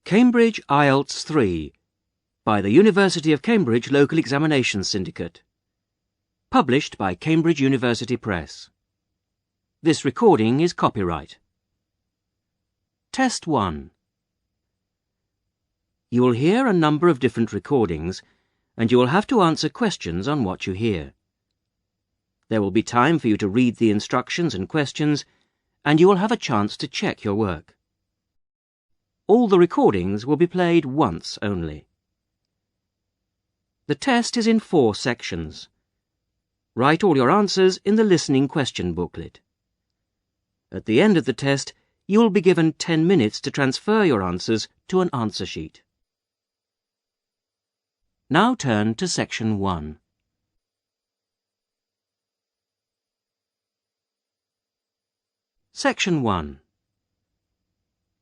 Cambridge Ielts 3 by the University of Cambridge Local Examinations Syndicate. Published by Cambridge University Press. This recording is copyright. Test 1. You will hear a number of different recordings, and you will have to answer questions on what you hear. There will be time for you to read the instructions and questions, and you will have a chance to check your work. All the recordings will be played once only. The test is in 4 sections. Write all your answers in the listening question booklet. At the end of the test, you will be given 10 minutes to transfer your answers to an answer sheet. Now turn to Section 1. Section 1.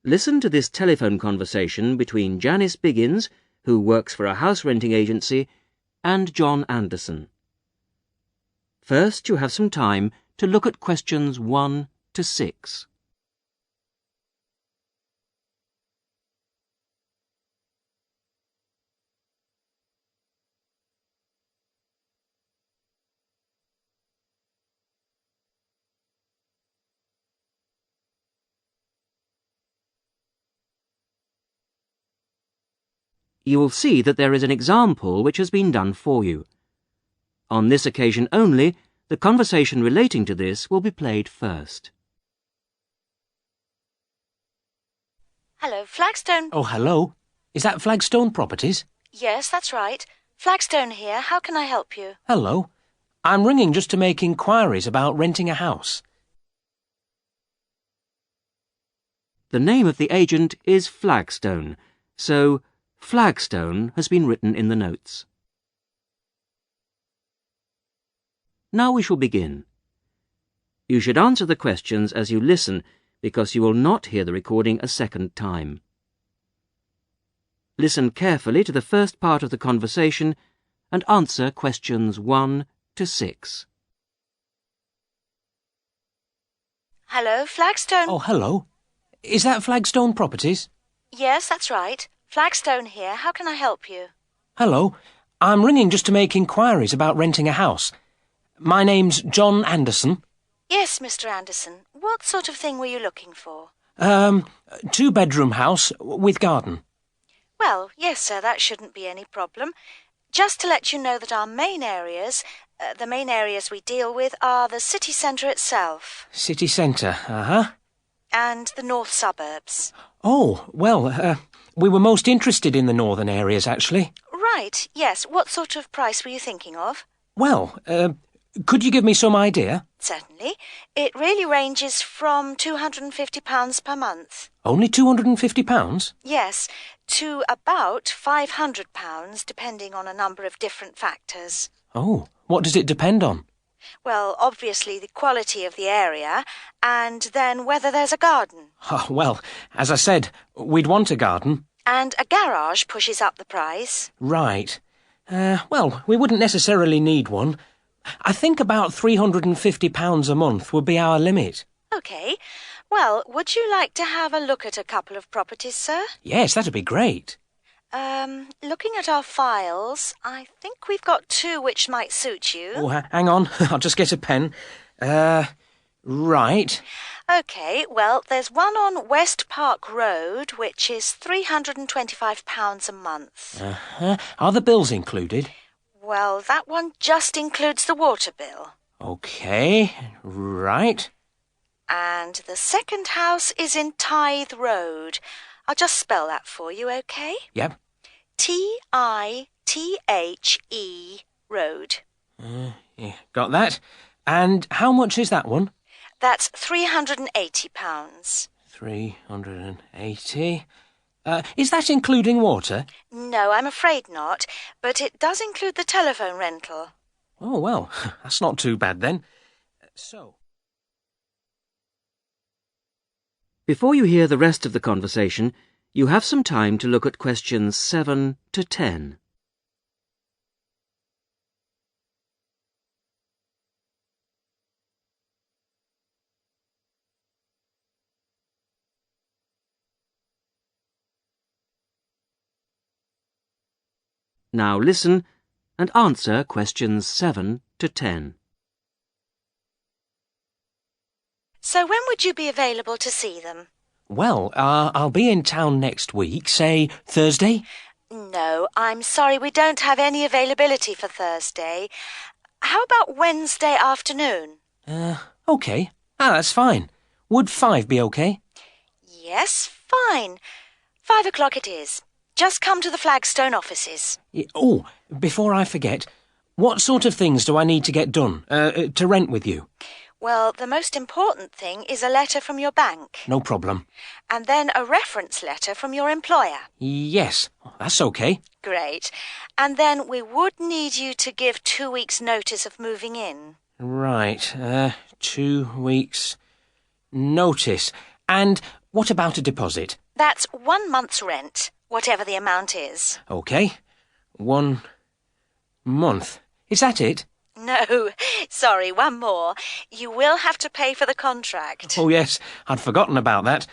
Listen to this telephone conversation between Janice Biggins, who works for a house renting agency, and John Anderson. First, you have some time to look at questions 1 to 6. You will see that there is an example which has been done for you. On this occasion only, the conversation relating to this will be played first. Hello, Flagstone. Oh, hello. Is that Flagstone Properties? Yes, that's right. Flagstone here. How can I help you? Hello. I'm ringing just to make inquiries about renting a house. The name of the agent is Flagstone, so Flagstone has been written in the notes. Now we shall begin. You should answer the questions as you listen, because you will not hear the recording a second time. Listen carefully to the first part of the conversation and answer questions 1 to 6. Hello, Flagstone. Oh, hello. Is that Flagstone Properties? Yes, that's right. Flagstone here. How can I help you? Hello. I'm ringing just to make inquiries about renting a house. My name's John Anderson. Yes, Mr. Anderson. What sort of thing were you looking for? 2-bedroom house with garden. Well, yes, sir, that shouldn't be any problem. Just to let you know that our main areas, the main areas we deal with are the city centre itself. City centre, uh-huh. And the north suburbs. Oh, well, we were most interested in the northern areas, actually. Right, yes. What sort of price were you thinking of? Well, could you give me some idea? Certainly. It really ranges from £250 per month. Only £250? Yes, to about £500, depending on a number of different factors. Oh, what does it depend on? Well, obviously the quality of the area, and then whether there's a garden. Oh, well, as I said, we'd want a garden. And a garage pushes up the price. Right. Well, we wouldn't necessarily need one. I think about £350 a month would be our limit. OK. Well, would you like to have a look at a couple of properties, sir? Yes, that'd be great. Looking at our files, I think we've got 2 which might suit you. Oh, hang on. I'll just get a pen. Right. OK, well, there's one on West Park Road, which is £325 a month. Uh-huh. Are the bills included? Well, that one just includes the water bill. OK, right. And the second house is in Tithe Road. I'll just spell that for you, OK? Yep. Tithe Road. Yeah, got that. And how much is that one? That's £380. £380. Is that including water? No, I'm afraid not, but it does include the telephone rental. Oh, well, that's not too bad then. Before you hear the rest of the conversation, you have some time to look at questions 7 to 10. Now listen and answer questions 7 to 10. So when would you be available to see them? Well, I'll be in town next week, say Thursday. No, I'm sorry, we don't have any availability for Thursday. How about Wednesday afternoon? OK. That's fine. Would 5 be OK? Yes, fine. 5 o'clock it is. Just come to the Flagstone offices. Oh, before I forget, what sort of things do I need to get done, to rent with you? Well, the most important thing is a letter from your bank. No problem. And then a reference letter from your employer. Yes, that's OK. Great. And then we would need you to give 2 weeks' notice of moving in. Right, 2 weeks' notice. And what about a deposit? That's 1 month's rent, whatever the amount is. OK. 1 month. Is that it? No, sorry, one more. You will have to pay for the contract. Oh, yes, I'd forgotten about that.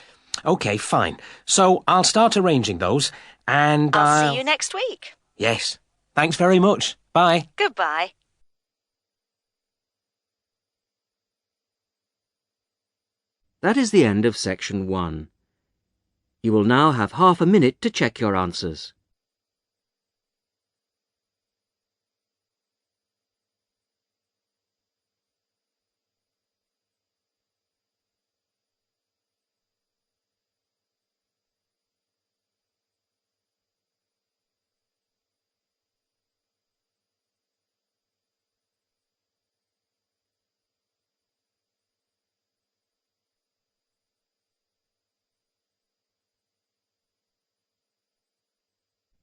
OK, fine. So I'll start arranging those, and I'll see you next week. Yes. Thanks very much. Bye. Goodbye. That is the end of section 1. You will now have half a minute to check your answers.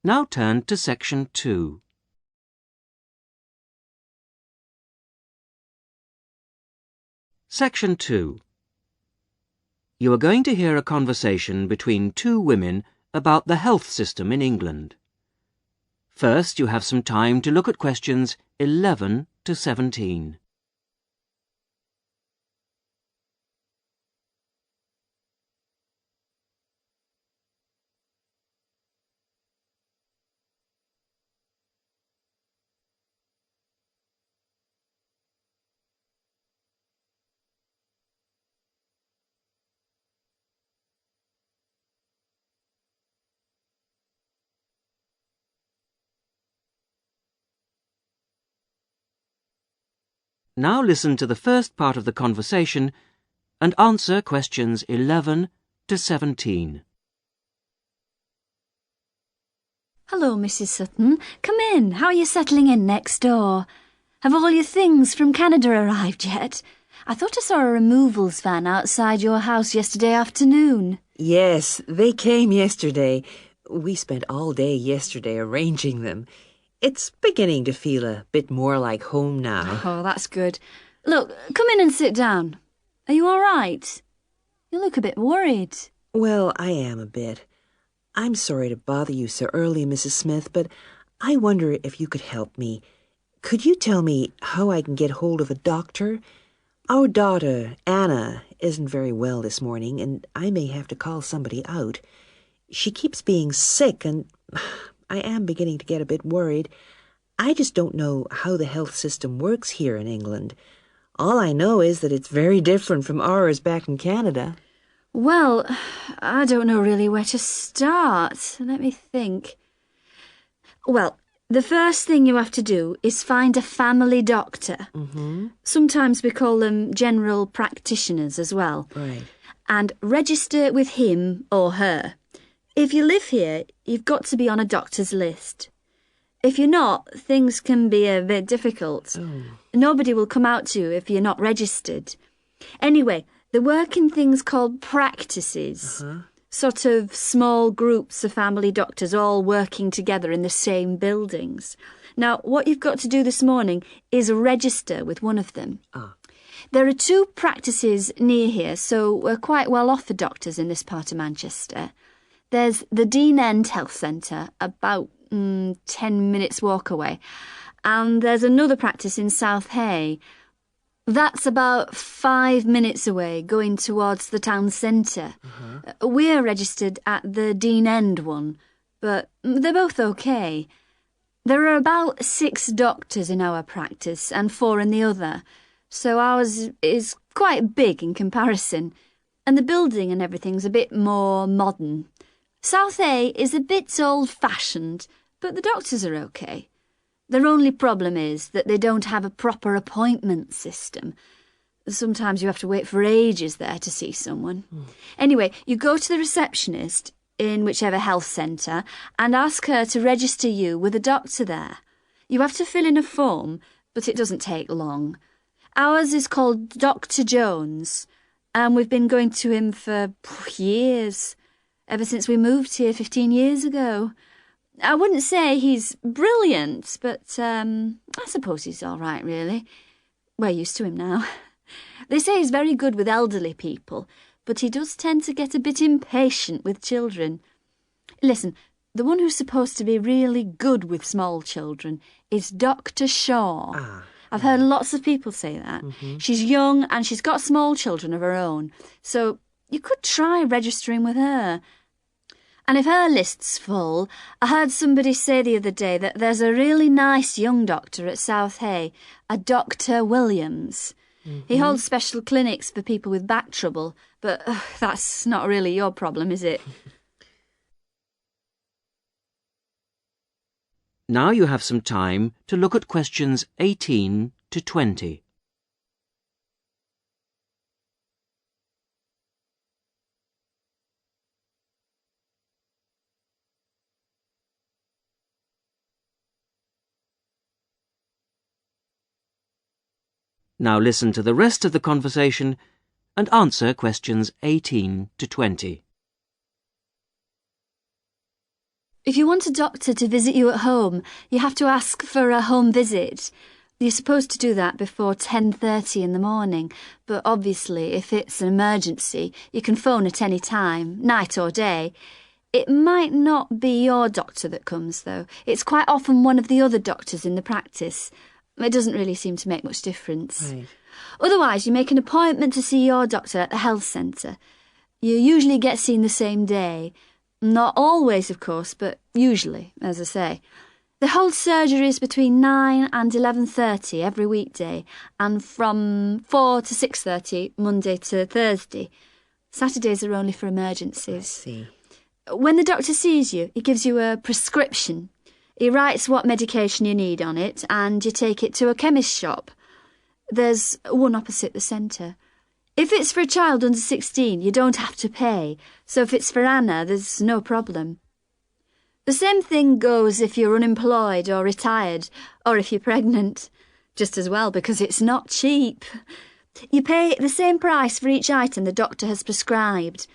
Now turn to section 2. Section 2. You are going to hear a conversation between 2 women about the health system in England. First, you have some time to look at questions 11 to 17. Now listen to the first part of the conversation and answer questions 11 to 17. Hello, Mrs. Sutton. Come in. How are you settling in next door? Have all your things from Canada arrived yet? I thought I saw a removals van outside your house yesterday afternoon. Yes, they came yesterday. We spent all day yesterday arranging them. It's beginning to feel a bit more like home now. Oh, that's good. Look, come in and sit down. Are you all right? You look a bit worried. Well, I am a bit. I'm sorry to bother you so early, Mrs. Smith, but I wonder if you could help me. Could you tell me how I can get hold of a doctor? Our daughter, Anna, isn't very well this morning, and I may have to call somebody out. She keeps being sick, and I am beginning to get a bit worried. I just don't know how the health system works here in England. All I know is that it's very different from ours back in Canada. Well, I don't know really where to start. Let me think. Well, the first thing you have to do is find a family doctor. Mm-hmm. Sometimes we call them general practitioners as well. Right. And register with him or her. If you live here, you've got to be on a doctor's list. If you're not, things can be a bit difficult. Oh. Nobody will come out to you if you're not registered. Anyway, they work in things called practices. Sort of small groups of family doctors all working together in the same buildings. Now, what you've got to do this morning is register with one of them. There are 2 practices near here, so we're quite well off for doctors in this part of Manchester. There's the Dean End Health Centre, about 10 minutes walk away. And there's another practice in South Hay. That's about 5 minutes away, going towards the town centre. We're registered at the Dean End one, but they're both OK. There are about 6 doctors in our practice and 4 in the other, so ours is quite big in comparison, and the building and everything's a bit more modern. South A is a bit old-fashioned, but the doctors are okay. Their only problem is that they don't have a proper appointment system. Sometimes you have to wait for ages there to see someone. Anyway, you go to the receptionist in whichever health centre and ask her to register you with a doctor there. You have to fill in a form, but it doesn't take long. Ours is called Dr. Jones, and we've been going to him for years, ever since we moved here 15 years ago. I wouldn't say he's brilliant, but I suppose he's all right, really. We're used to him now. They say he's very good with elderly people, but he does tend to get a bit impatient with children. Listen, the one who's supposed to be really good with small children is Dr. Shaw. I've heard lots of people say that. She's young and she's got small children of her own, so you could try registering with her. And if her list's full, I heard somebody say the other day that there's a really nice young doctor at South Hay, a Dr. Williams. He holds special clinics for people with back trouble, but that's not really your problem, is it? Now you have some time to look at questions 18 to 20. Now listen to the rest of the conversation and answer questions 18 to 20. If you want a doctor to visit you at home, you have to ask for a home visit. You're supposed to do that before 10:30 in the morning, but obviously if it's an emergency, you can phone at any time, night or day. It might not be your doctor that comes, though. It's quite often one of the other doctors in the practice. It doesn't really seem to make much difference. Right. Otherwise, you make an appointment to see your doctor at the health centre. You usually get seen the same day. Not always, of course, but usually, as I say. They hold surgeries between 9 and 11:30 every weekday, and from 4 to 6:30 Monday to Thursday. Saturdays are only for emergencies. I see. When the doctor sees you, he gives you a prescription. He writes what medication you need on it, and you take it to a chemist shop. There's one opposite the centre. If it's for a child under 16, you don't have to pay, so if it's for Anna, there's no problem. The same thing goes if you're unemployed or retired, or if you're pregnant. Just as well, because it's not cheap. You pay the same price for each item the doctor has prescribed.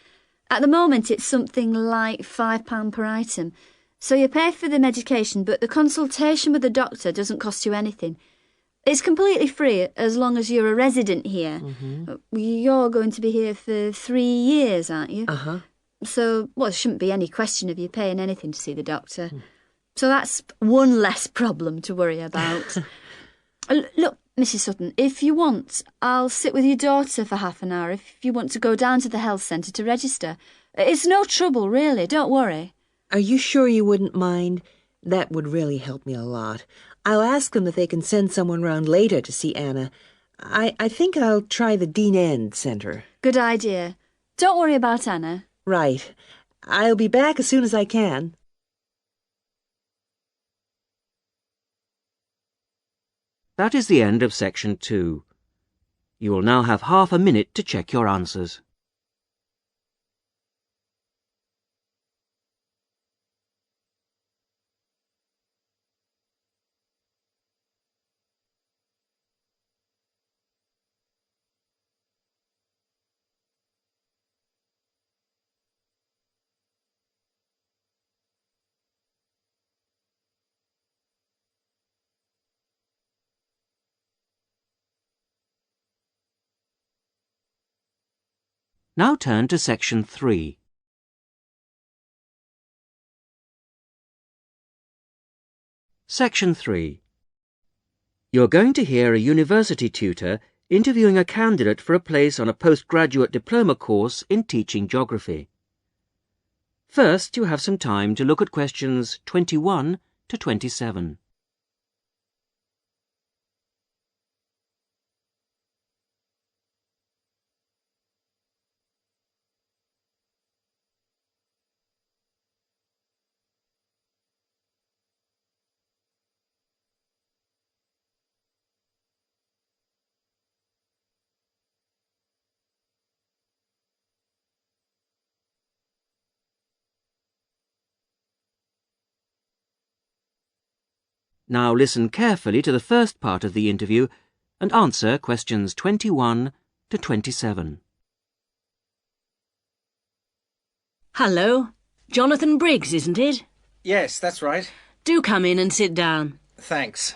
At the moment, it's something like £5 per item. So you pay for the medication, but the consultation with the doctor doesn't cost you anything. It's completely free as long as you're a resident here. You're going to be here for 3 years, aren't you? So, there shouldn't be any question of you paying anything to see the doctor. So that's one less problem to worry about. Look, Mrs. Sutton, if you want, I'll sit with your daughter for half an hour if you want to go down to the health centre to register. It's no trouble, really, don't worry. Are you sure you wouldn't mind? That would really help me a lot. I'll ask them if they can send someone round later to see Anna. I think I'll try the Dean End Centre. Good idea. Don't worry about Anna. Right. I'll be back as soon as I can. That is the end of section 2. You will now have half a minute to check your answers. Now turn to section 3. Section 3. You're going to hear a university tutor interviewing a candidate for a place on a postgraduate diploma course in teaching geography. First, you have some time to look at questions 21 to 27. Now listen carefully to the first part of the interview and answer questions 21 to 27. Hello. Jonathan Briggs, isn't it? Yes, that's right. Do come in and sit down. Thanks.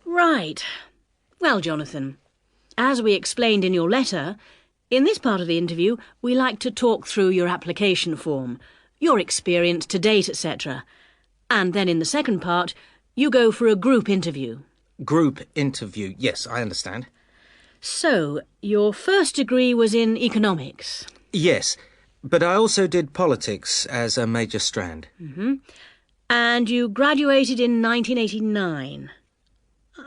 Right. Well, Jonathan, as we explained in your letter, in this part of the interview we like to talk through your application form, your experience to date, etc. And then in the second part, you go for a group interview. Group interview. Yes, I understand. So, your first degree was in economics. Yes, but I also did politics as a major strand. And you graduated in 1989.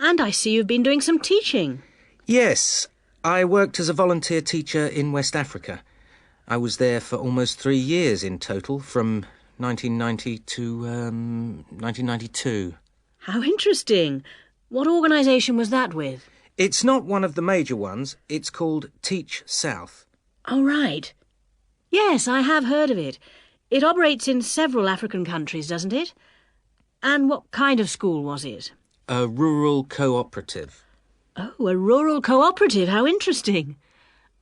And I see you've been doing some teaching. Yes, I worked as a volunteer teacher in West Africa. I was there for almost 3 years in total, from 1990 to 1992. How interesting. What organisation was that with? It's not one of the major ones. It's called Teach South. Oh, right. Yes, I have heard of it. It operates in several African countries, doesn't it? And what kind of school was it? A rural cooperative. Oh, a rural cooperative. How interesting.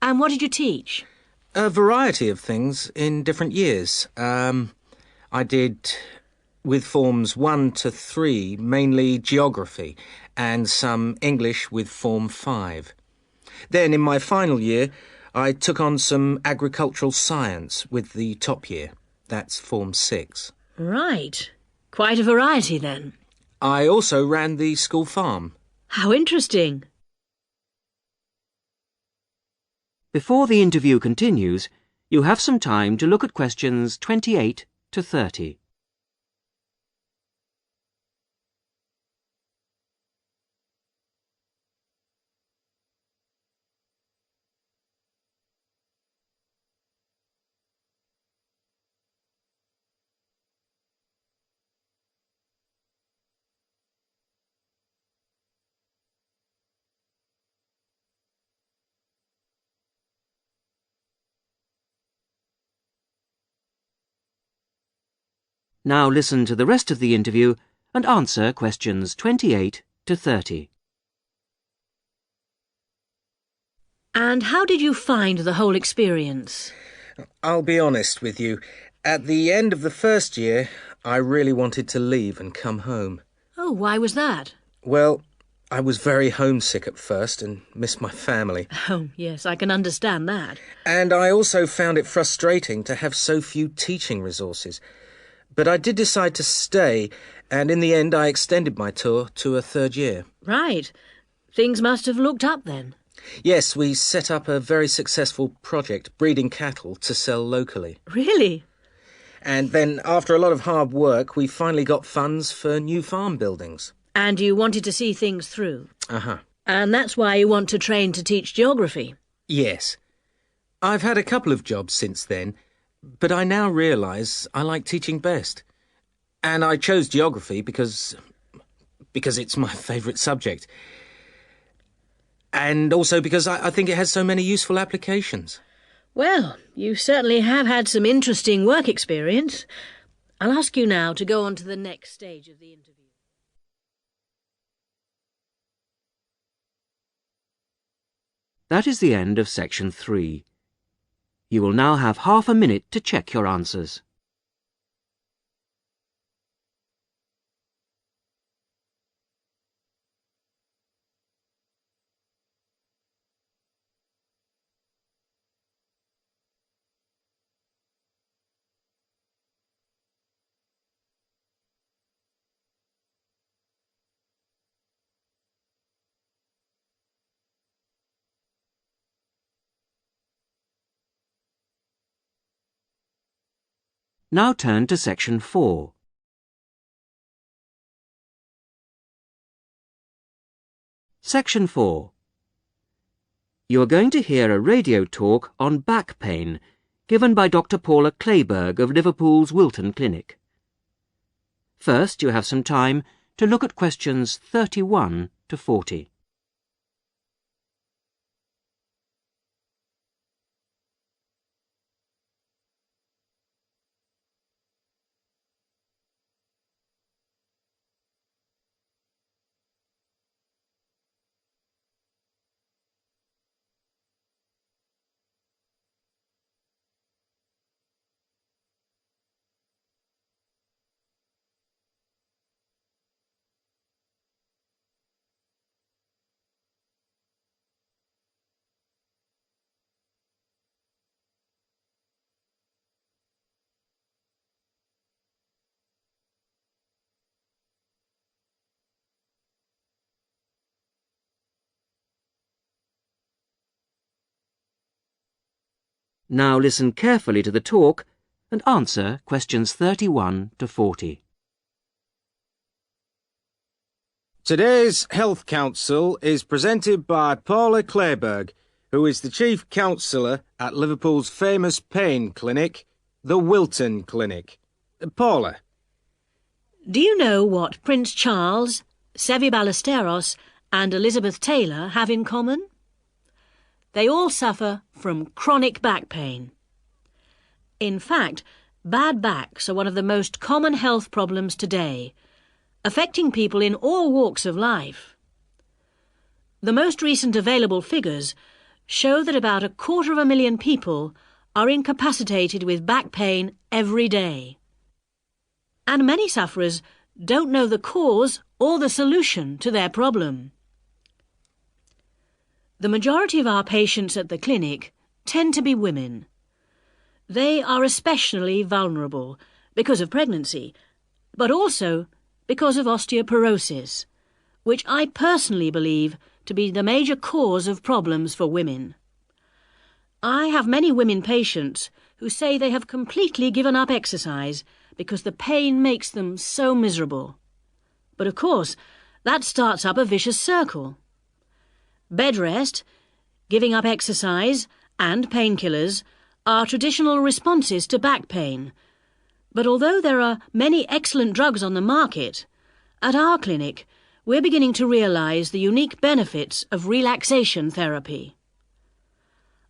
And what did you teach? A variety of things in different years. I did, with forms 1 to 3, mainly geography, and some English with form 5. Then, in my final year, I took on some agricultural science with the top year. That's form 6. Right. Quite a variety, then. I also ran the school farm. How interesting. Before the interview continues, you have some time to look at questions 28 to 30. Now listen to the rest of the interview and answer questions 28 to 30. And how did you find the whole experience? I'll be honest with you. At the end of the first year, I really wanted to leave and come home. Oh, why was that? Well, I was very homesick at first and missed my family. Oh, yes, I can understand that. And I also found it frustrating to have so few teaching resources. But I did decide to stay, and in the end I extended my tour to a 3rd year. Right. Things must have looked up then. Yes, we set up a very successful project, breeding cattle to sell locally. Really? And then, after a lot of hard work, we finally got funds for new farm buildings. And you wanted to see things through? Uh-huh. And that's why you want to train to teach geography? Yes. I've had a couple of jobs since then, but I now realise I like teaching best. And I chose geography because it's my favourite subject. And also because I think it has so many useful applications. Well, you certainly have had some interesting work experience. I'll ask you now to go on to the next stage of the interview. That is the end of section 3. You will now have half a minute to check your answers. Now turn to section 4. Section 4. You are going to hear a radio talk on back pain given by Dr. Paula Clayburgh of Liverpool's Wilton Clinic. First, you have some time to look at questions 31 to 40. Now listen carefully to the talk and answer questions 31 to 40. Today's Health Council is presented by Paula Clayburgh, who is the Chief Counsellor at Liverpool's famous pain clinic, the Wilton Clinic. Paula. Do you know what Prince Charles, Sevi Ballesteros and Elizabeth Taylor have in common? They all suffer from chronic back pain. In fact, bad backs are one of the most common health problems today, affecting people in all walks of life. The most recent available figures show that about 250,000 people are incapacitated with back pain every day. And many sufferers don't know the cause or the solution to their problem. The majority of our patients at the clinic tend to be women. They are especially vulnerable because of pregnancy, but also because of osteoporosis, which I personally believe to be the major cause of problems for women. I have many women patients who say they have completely given up exercise because the pain makes them so miserable. But of course, that starts up a vicious circle. Bed rest, giving up exercise, and painkillers are traditional responses to back pain. But although there are many excellent drugs on the market, at our clinic we're beginning to realise the unique benefits of relaxation therapy.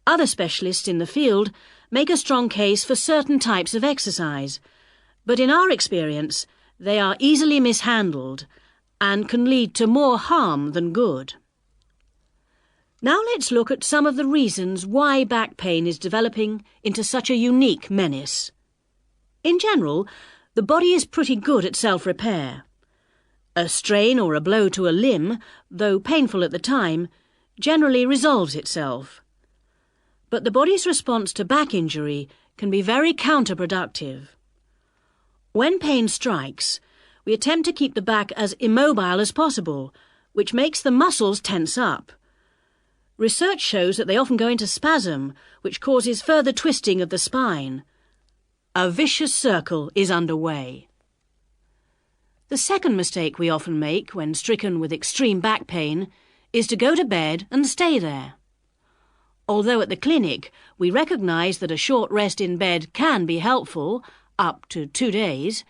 Other specialists in the field make a strong case for certain types of exercise, but in our experience they are easily mishandled and can lead to more harm than good. Now let's look at some of the reasons why back pain is developing into such a unique menace. In general, the body is pretty good at self-repair. A strain or a blow to a limb, though painful at the time, generally resolves itself. But the body's response to back injury can be very counterproductive. When pain strikes, we attempt to keep the back as immobile as possible, which makes the muscles tense up. Research shows that they often go into spasm, which causes further twisting of the spine. A vicious circle is underway. The second mistake we often make when stricken with extreme back pain is to go to bed and stay there. Although at the clinic we recognise that a short rest in bed can be helpful, up to 2 days,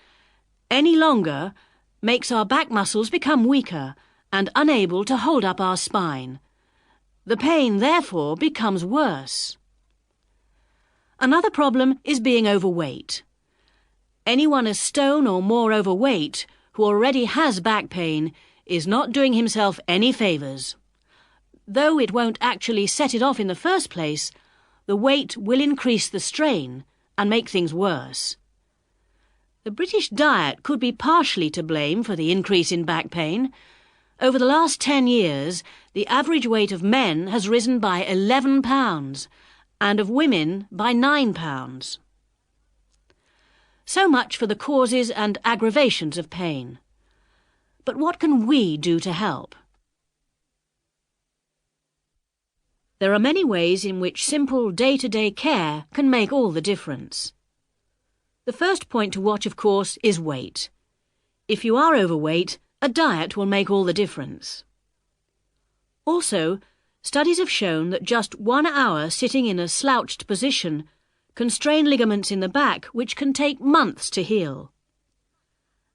any longer makes our back muscles become weaker and unable to hold up our spine. The pain, therefore, becomes worse. Another problem is being overweight. Anyone a stone or more overweight who already has back pain is not doing himself any favours. Though it won't actually set it off in the first place, the weight will increase the strain and make things worse. The British diet could be partially to blame for the increase in back pain. Over the last 10 years, the average weight of men has risen by 11 pounds and of women by 9 pounds. So much for the causes and aggravations of pain. But what can we do to help? There are many ways in which simple day-to-day care can make all the difference. The first point to watch, of course, is weight. If you are overweight, a diet will make all the difference. Also, studies have shown that just 1 hour sitting in a slouched position can strain ligaments in the back which can take months to heal.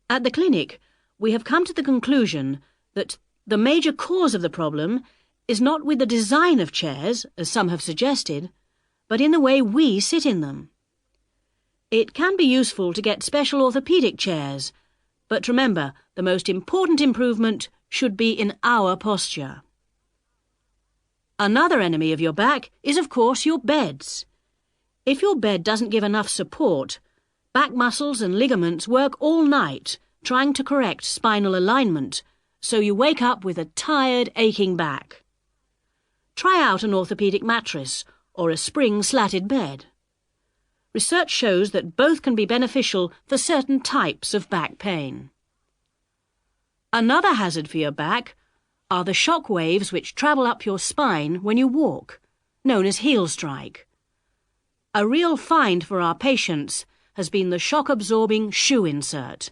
At the clinic, we have come to the conclusion that the major cause of the problem is not with the design of chairs, as some have suggested, but in the way we sit in them. It can be useful to get special orthopaedic chairs, but remember, the most important improvement should be in our posture. Another enemy of your back is, of course, your beds. If your bed doesn't give enough support, back muscles and ligaments work all night trying to correct spinal alignment, so you wake up with a tired, aching back. Try out an orthopaedic mattress or a spring-slatted bed. Research shows that both can be beneficial for certain types of back pain. Another hazard for your back are the shock waves which travel up your spine when you walk, known as heel strike. A real find for our patients has been the shock-absorbing shoe insert,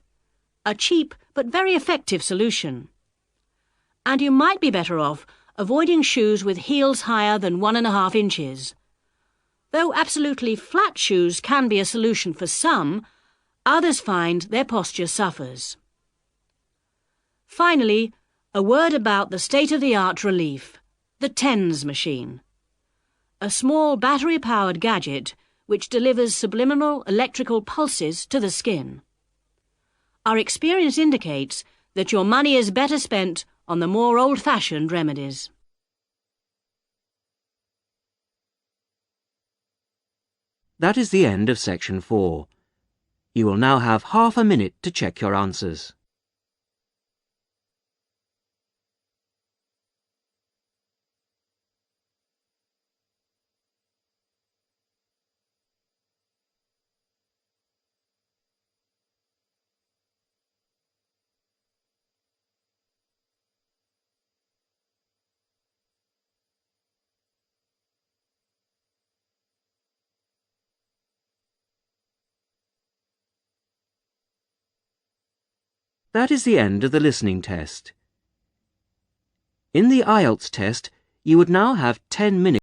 a cheap but very effective solution. And you might be better off avoiding shoes with heels higher than 1.5 inches. Though absolutely flat shoes can be a solution for some, others find their posture suffers. Finally, a word about the state-of-the-art relief, the TENS machine. A small battery-powered gadget which delivers subliminal electrical pulses to the skin. Our experience indicates that your money is better spent on the more old-fashioned remedies. That is the end of section 4. You will now have half a minute to check your answers. That is the end of the listening test. In the Ielts test, you would now have 10 minutes